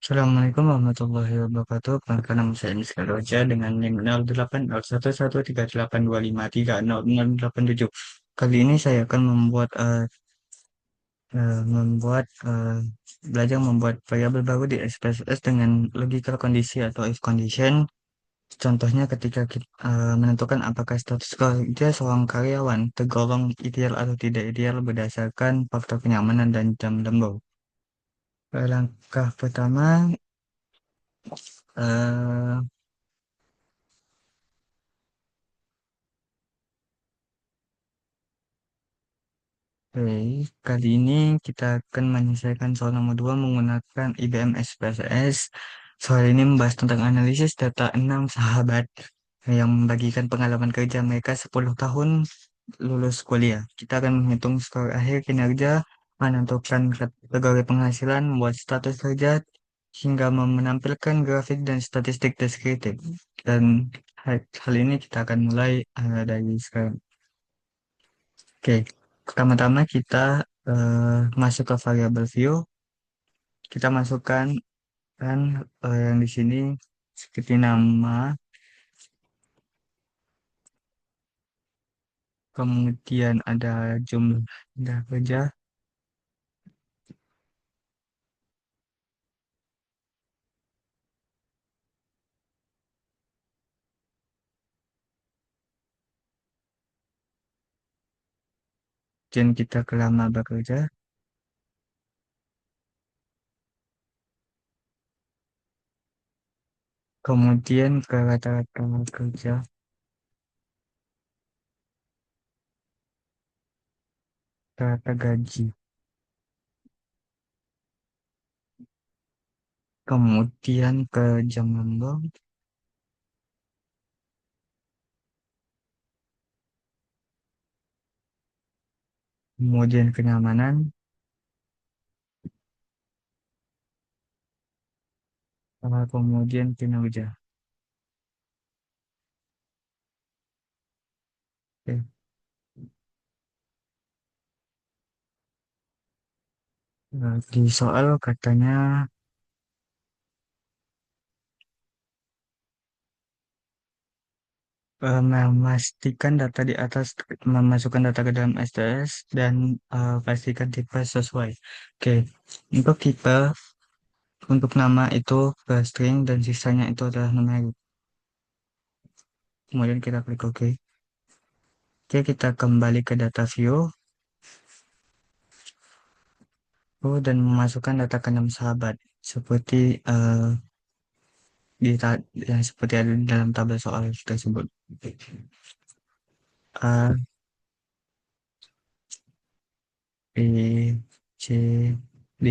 Assalamualaikum warahmatullahi wabarakatuh. Perkenalkan nama saya Rizky Roja dengan NIM 08011382530087. Kali ini saya akan belajar membuat variabel baru di SPSS dengan logical kondisi atau if condition. Contohnya ketika kita menentukan apakah status kerja seorang karyawan tergolong ideal atau tidak ideal berdasarkan faktor kenyamanan dan jam lembur. Langkah pertama, eh, Oke, kali ini kita akan menyelesaikan soal nomor 2 menggunakan IBM SPSS. Soal ini membahas tentang analisis data 6 sahabat yang membagikan pengalaman kerja mereka 10 tahun lulus kuliah. Kita akan menghitung skor akhir kinerja, menentukan kategori penghasilan, membuat status kerja, hingga menampilkan grafik dan statistik deskriptif. Dan hal ini kita akan mulai dari sekarang. Oke, pertama-tama kita masuk ke variabel view. Kita masukkan kan yang di sini seperti nama, kemudian ada jumlah kerja, dan kita ke lama bekerja, kemudian ke rata-rata kerja, rata gaji, kemudian ke jam lembur, kemudian kenyamanan, kemudian kinerja. Oke. Di soal katanya memastikan data di atas, memasukkan data ke dalam STS dan pastikan tipe sesuai. Oke, untuk tipe, untuk nama itu ke string dan sisanya itu adalah numerik. Kemudian kita klik OK. Oke, kita kembali ke data view dan memasukkan data ke 6 sahabat seperti yang seperti ada di dalam tabel soal tersebut. A, B, C, D,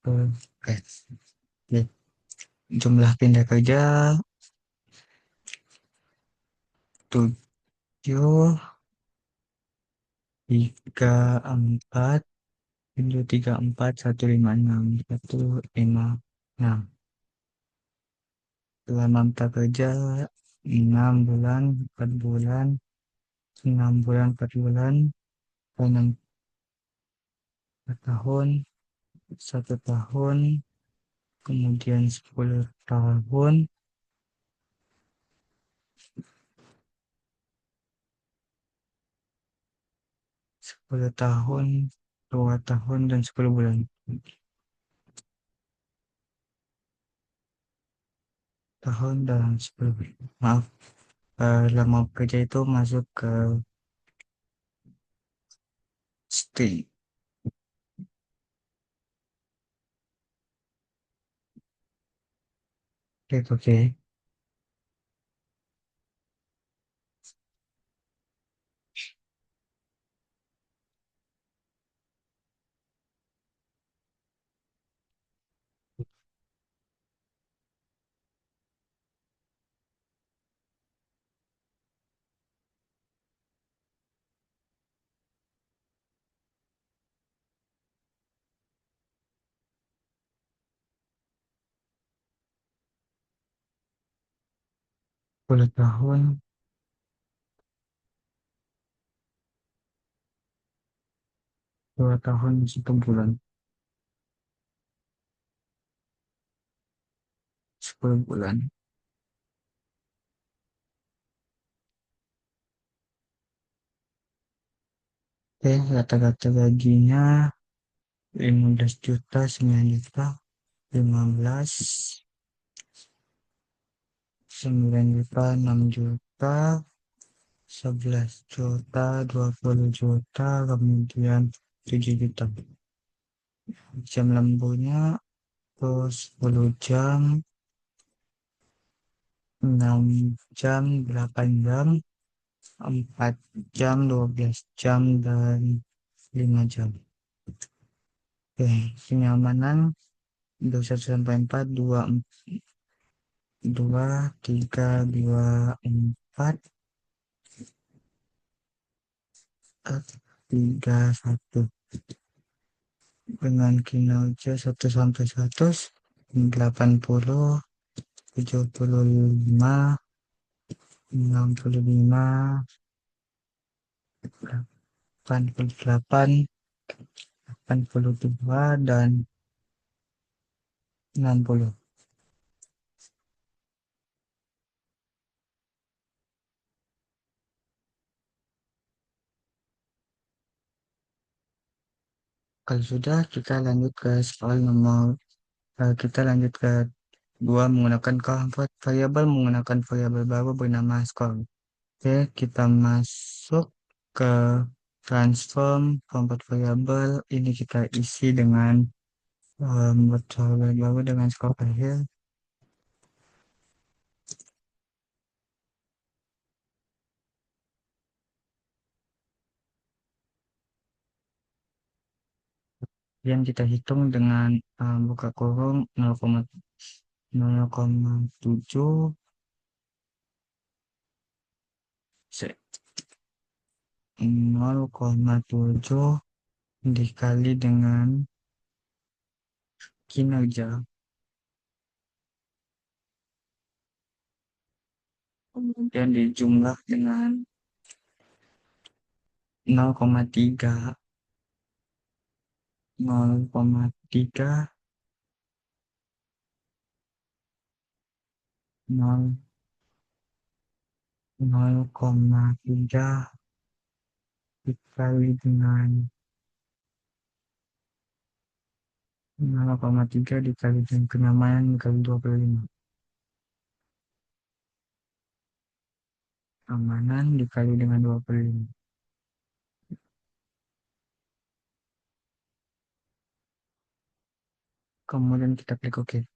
E, F. Oke. Jumlah pindah kerja 7, 34, 34, 156, 156. Selama mata kerja 6 bulan, 4 bulan, 6 bulan, 4 bulan, 6 tahun, 1 tahun, kemudian 10 tahun, 10 tahun, 2 tahun, dan 10 bulan. Tahun dan 10 bulan. Maaf, lama kerja itu masuk ke string. Oke, oke. Sepuluh tahun, 2 tahun, 1 bulan. 10 bulan. Oke, rata-rata gajinya 15 juta, 9 juta, 15, 9 juta, 6 juta, 11 juta, 20 juta, kemudian 7 juta. Jam lemburnya terus 10 jam, 6 jam, 8 jam, 4 jam, 12 jam, dan 5 jam. Oke, kenyamanan 21 sampai 4, 2, 3, 2, 4, 3, 1. Dengan kinerja 1 sampai 100, 80, 75, 65, 88, 82, dan 60. Kalau sudah, kita lanjut ke soal nomor, kita lanjut ke dua, menggunakan keempat variabel, menggunakan variabel baru bernama skor. Oke, kita masuk ke transform keempat variabel. Ini kita isi dengan membuat variabel baru dengan skor akhir. Yang kita hitung dengan buka kurung 0,7 0,7 dikali dengan kinerja, kemudian dijumlah dengan 0,3, 0,3, 0, 0,3 dikali dengan 0,3 dikali dengan kenyamanan dikali 25. Keamanan dikali dengan 25. Kemudian kita klik OK.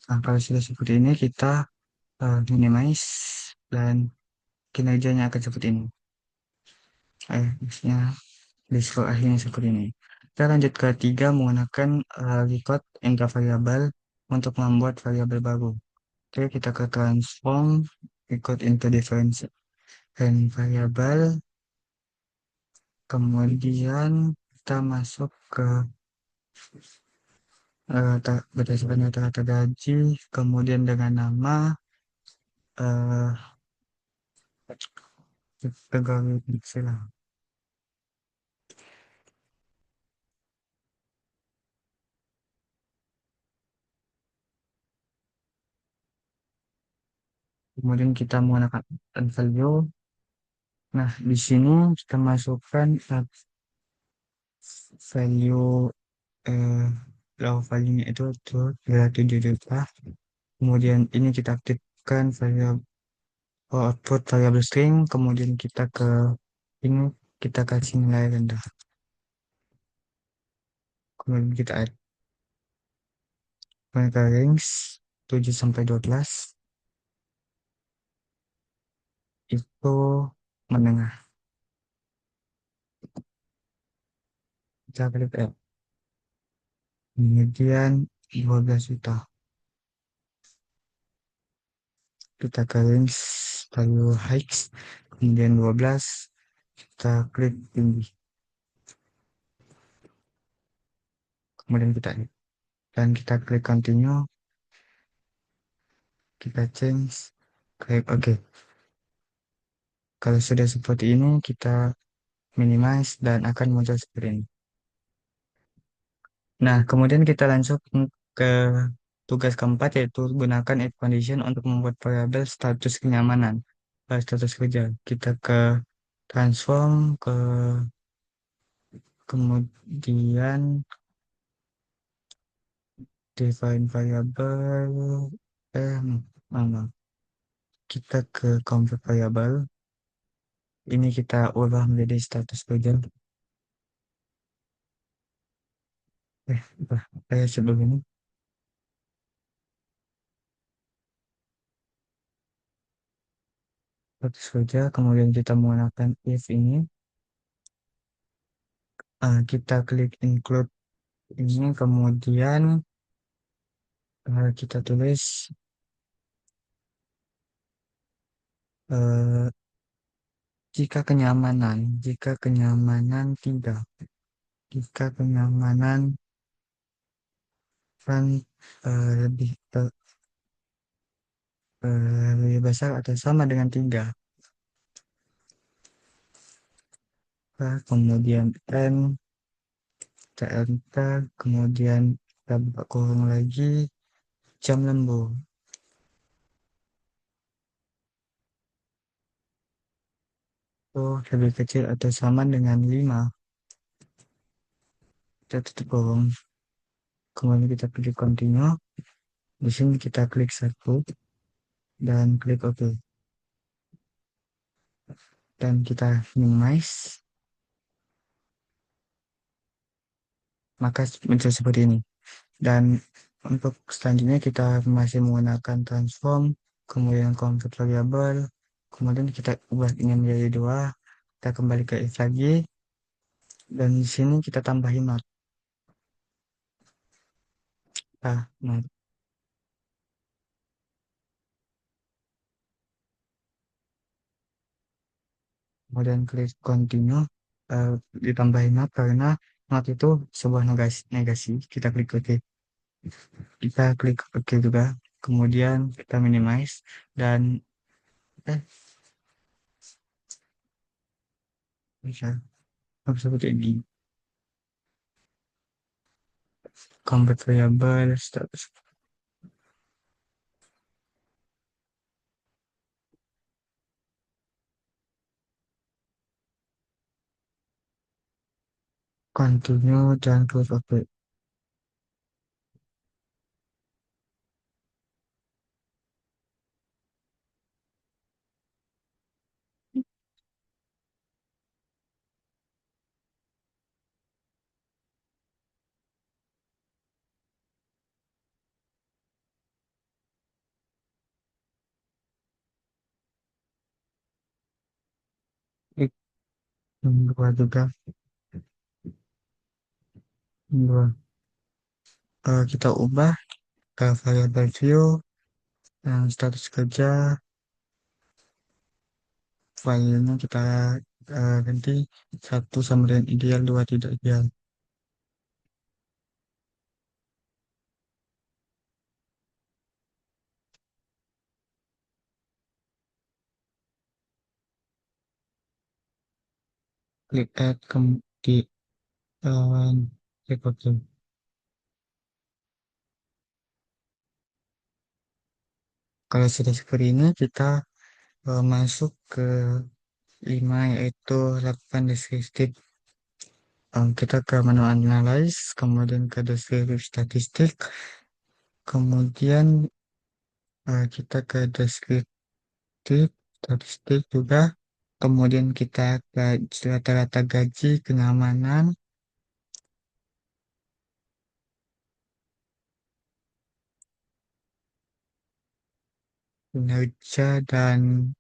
Nah, kalau sudah seperti ini, kita minimize dan kinerjanya akan seperti ini. Maksudnya disco akhirnya seperti ini. Kita lanjut ke 3, menggunakan record intra variabel untuk membuat variabel baru. Oke, kita ke transform record into difference and variable. Kemudian kita masuk ke berdasarkan rata-rata gaji, kemudian dengan nama pegawai Excel. Kemudian kita menggunakan value. Nah, di sini kita masukkan value raw value-nya itu adalah 7 juta. Kemudian ini kita aktifkan variable output variable string, kemudian kita ke ini kita kasih nilai rendah. Kemudian kita add ke range 7 sampai 12 itu menengah. Kita klik add. Kemudian 12 juta. Kita ke range value heights, kemudian 12, kita klik tinggi. Kemudian kita add. Dan kita klik continue, kita change, klik OK. Kalau sudah seperti ini, kita minimize dan akan muncul seperti ini. Nah, kemudian kita langsung ke tugas keempat, yaitu gunakan if condition untuk membuat variabel status kenyamanan. Status kerja. Kita ke transform, kemudian define variable, eh, mana? Kita ke convert variable. Ini kita ubah menjadi status kerja. Ubah. Kayak sebelum ini. Status kerja, kemudian kita menggunakan if ini. Kita klik include ini, kemudian kita tulis eh, jika kenyamanan tidak, jika kenyamanan kan lebih lebih besar atau sama dengan tiga. Kemudian n, kita enter, kemudian kita buka kurung lagi, jam lembur. Oh, lebih kecil atau sama dengan 5. Kita tutup kurung. Kemudian kita pilih continue. Di sini kita klik satu dan klik OK. Dan kita minimize, maka muncul seperti ini. Dan untuk selanjutnya kita masih menggunakan transform, kemudian convert variable, kemudian kita ubah ini menjadi 2, kita kembali ke if lagi, dan di sini kita tambahin not. Not. Kemudian klik continue, ditambahin not karena not itu sebuah negasi, negasi. Kita klik OK. Kita klik OK juga, kemudian kita minimize, dan eh, bisa seperti ini. Convert variable status continue dan close OK. Klik dua juga, dua. Kita ubah ke variable view yang status kerja, filenya kita ganti satu sama dengan ideal, dua tidak ideal. Klik add di klik OK. Kalau sudah seperti ini, kita masuk ke 5, yaitu lakukan deskriptif. Kita ke menu analyze, kemudian ke deskriptif statistik, kemudian kita ke deskriptif statistik juga, kemudian kita ke rata-rata gaji, kenyamanan, kinerja, dan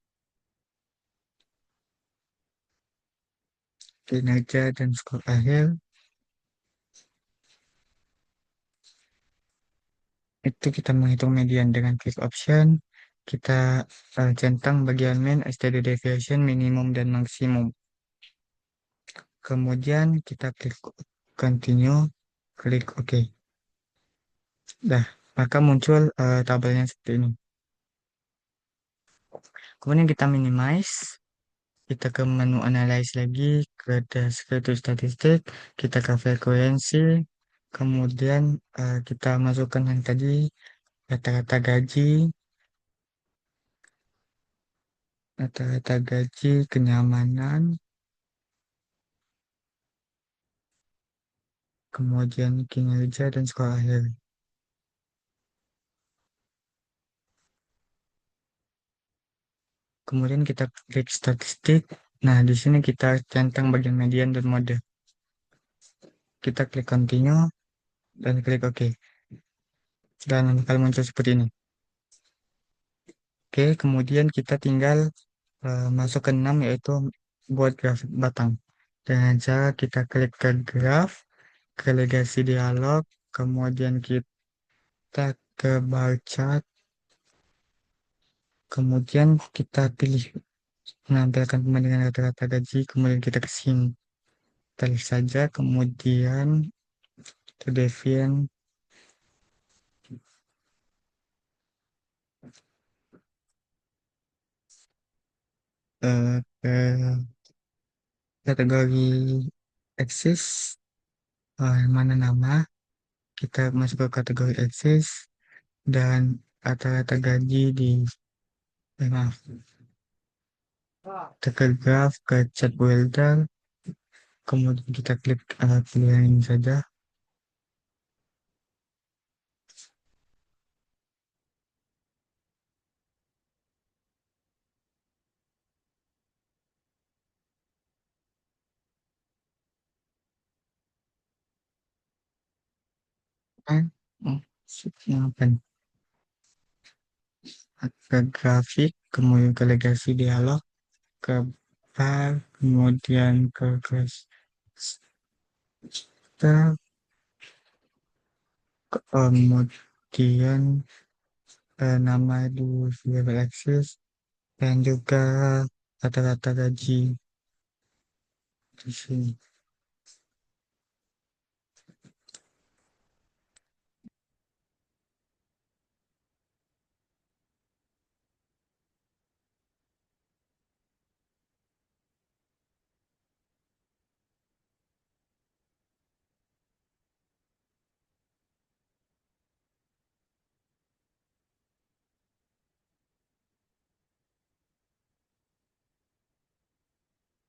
skor akhir. Itu kita menghitung median dengan klik option. Kita centang bagian mean, standard deviation, minimum, dan maksimum. Kemudian kita klik continue, klik OK. Dah, maka muncul tabelnya seperti ini. Kemudian kita minimize, kita ke menu analyze lagi, ke deskriptif statistik, kita ke frekuensi, Kemudian kita masukkan yang tadi rata-rata gaji, rata-rata gaji, kenyamanan, kemudian kinerja dan skor akhir. Kemudian kita klik statistik. Nah, di sini kita centang bagian median dan mode. Kita klik continue dan klik OK. Dan bakal muncul seperti ini. Oke, kemudian kita tinggal masuk ke 6 yaitu buat grafik batang. Dengan cara kita klik ke graf, ke legasi dialog, kemudian kita ke bar chart, kemudian kita pilih menampilkan perbandingan rata-rata gaji, kemudian kita ke sini. Klik saja, kemudian ke Devian, ke kategori eksis, yang mana nama, kita masuk ke kategori eksis, dan rata-rata gaji di maaf, kita ke graf, ke chat welder, kemudian kita klik pilihan ini saja. Kan? Oh, apa nih? Ke grafik, kemudian ke legasi dialog, ke bar, kemudian ke kelas, kita, kemudian nama di variable axis, dan juga rata-rata gaji di sini.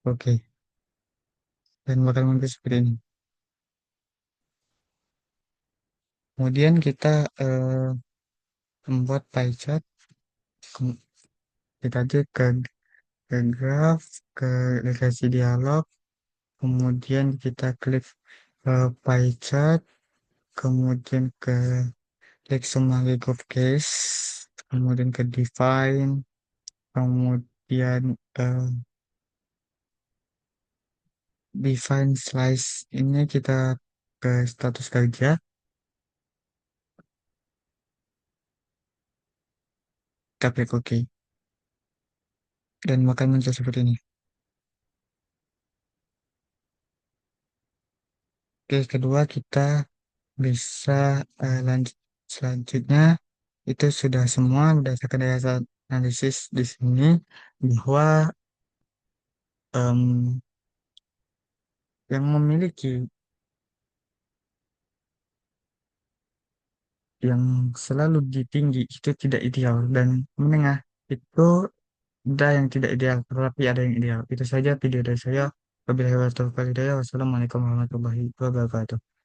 Oke, dan bakal muncul seperti ini. Kemudian kita membuat pie chart. Kita aja ke graf, ke legasi dialog, kemudian kita klik pie chart, kemudian ke klik summary group case, kemudian ke define, kemudian define slice ini kita ke status kerja, kita klik OK, dan akan muncul seperti ini. Oke, kedua kita bisa lanjut selanjutnya itu sudah semua berdasarkan dasar analisis di sini bahwa em, yang memiliki yang selalu di tinggi itu tidak ideal dan menengah itu ada yang tidak ideal tetapi ada yang ideal. Itu saja video dari saya. Wabillahi taufiq wal hidayah. Wassalamualaikum warahmatullahi wabarakatuh.